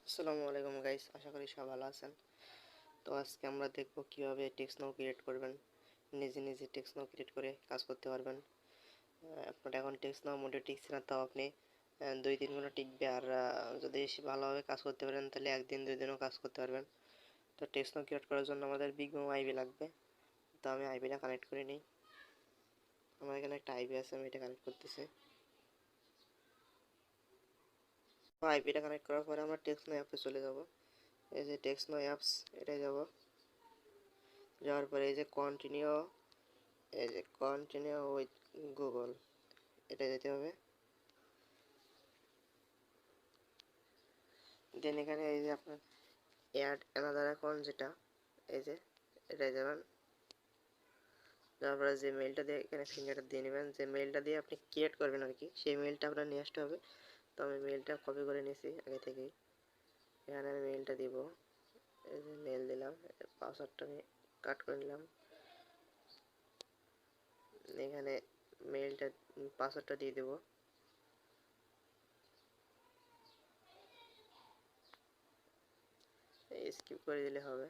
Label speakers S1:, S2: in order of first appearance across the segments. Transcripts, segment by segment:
S1: আসসালামু আলাইকুম গাইস, আশা করি সবাই ভালো আছেন। তো আজকে আমরা দেখব কিভাবে টেক্সট নাও ক্রিয়েট করবেন। নিজে নিজে টেক্সট নাও ক্রিয়েট করে কাজ করতে পারবেন। আপনার এখন টেক্সট নাও মোটে টিকছে না, তাও আপনি 2-3 ঘন্টা টিকবে। আর যদি ভালোভাবে কাজ করতে পারেন তাহলে একদিন 2 দিনও কাজ করতে পারবেন। তো টেক্সট নাও ক্রিয়েট করার জন্য আমাদের বিগ আইবি লাগবে। তো আমি আইবিটা কানেক্ট করে নিই। আমার এখানে একটা আইবি আছে, আমি এটা কানেক্ট করতেছি। তো আইবিটা কানেক্ট করার পরে আমরা টেক্সট নাও অ্যাপে চলে যাব। এই যে টেক্সট নাও অ্যাপস, এটাই যাব। যাওয়ার পরে এই যে কন্টিনিউ উইথ গুগল, এটা যেতে হবে। দেন এখানে এই যে আপনার অ্যাড অ্যানাদার অ্যাকাউন্ট, যেটা এই যে এটাই যাবেন। তারপরে যে মেলটা দিয়ে এখানে ফিঙ্গারটা দিয়ে নেবেন, যে মেলটা দিয়ে আপনি ক্রিয়েট করবেন আর কি, সেই মেলটা আপনার নিয়ে আসতে হবে। তো আমি মেলটা কপি করে নিয়েছি আগে থেকেই। এখানে আমি মেলটা দিব। এই যে মেল দিলাম, পাসওয়ার্ডটা আমি কাট করে নিলাম। এখানে মেলটা পাসওয়ার্ডটা দিয়ে দেবো। স্কিপ করে দিলে হবে।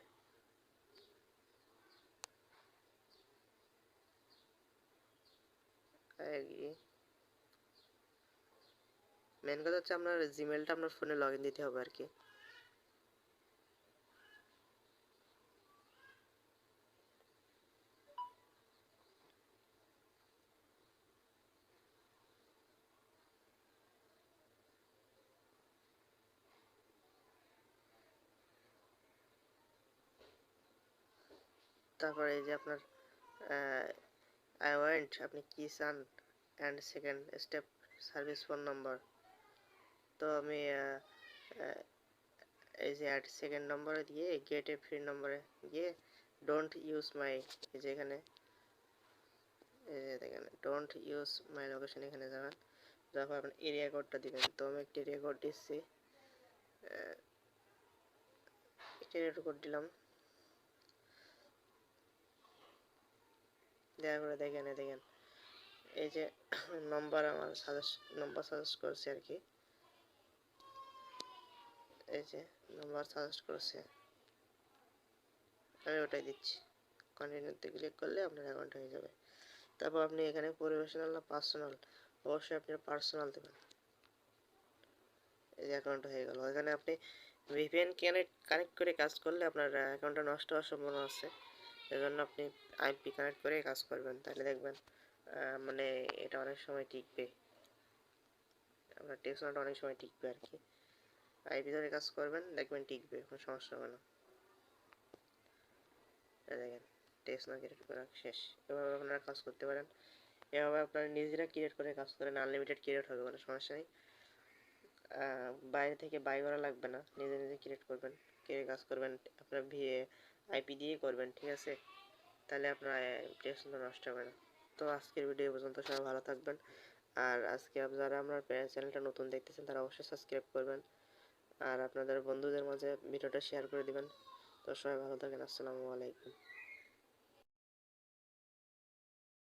S1: মেন কথা হচ্ছে আপনার জিমেলটা আপনার ফোনে লগ ইন দিতে হবে আর কি। তারপরে এই যে আপনার আই ওয়ান্ট, আপনি কি চান, and second step service phone number. তো আমি এই যে অ্যাড সেকেন্ড নম্বরে দিয়ে গেট এ ফ্রি নম্বরে গিয়ে ডোন্ট ইউজ মাই, এই যে এখানে এই যে দেখেন ডোন্ট ইউজ মাই লোকেশন, এখানে যাবেন। তারপর আপনি এরিয়া কোডটা দিবেন। তো আমি একটা এরিয়া কোড দিচ্ছি, এরিয়া কোড দিলাম। দেওয়ার পরে দেখেন এই যে নম্বর আমার সাজেস্ট করছে আর কি। এই যে নাম্বার সাজেস্ট করছে, আমি ওটাই দিচ্ছি। কন্টিনিউতে ক্লিক করলে আপনার অ্যাকাউন্ট হয়ে যাবে। তারপর আপনি এখানে প্রফেশনাল না পার্সোনাল, অবশ্যই আপনি পার্সোনাল দেবেন। এই যে অ্যাকাউন্ট হয়ে গেল। এখানে আপনি ভিপিএন কানেক্ট করে কাজ করলে আপনার অ্যাকাউন্টটা নষ্ট হওয়ার সম্ভাবনা আছে। এজন্য আপনি আইপি কানেক্ট করে কাজ করবেন, তাহলে দেখবেন মানে এটা অনেক সময় টিকবে। আপনার টেক্সটটা অনেক সময় টিকবে আর কি। আইপি ধরে কাজ করবেন, দেখবেন টিকবে, কোনো সমস্যা হবে না। দেখেন টেক্সট না ক্রিয়েট করা শেষ। এভাবে আপনারা কাজ করতে পারেন। এভাবে আপনারা নিজেরা ক্রিয়েট করে কাজ করেন, আনলিমিটেড ক্রিয়েট হবে, কোনো সমস্যা নেই। বাইরে থেকে বাই করা লাগবে না, নিজে নিজে ক্রিয়েট করবেন, কাজ করবেন। আপনার আইপি দিয়ে করবেন, ঠিক আছে? তাহলে আপনার টেক্সট নষ্ট হবে না। তো আজকের ভিডিও পর্যন্ত, সবাই ভালো থাকবেন। আর আজকে যারা আমার চ্যানেলটা নতুন দেখতেছেন তারা অবশ্যই সাবস্ক্রাইব করবেন, আর আপনাদের বন্ধুদের মাঝে ভিডিওটা শেয়ার করে দিবেন। তো সবাই ভালো থাকেন, আসসালামু আলাইকুম।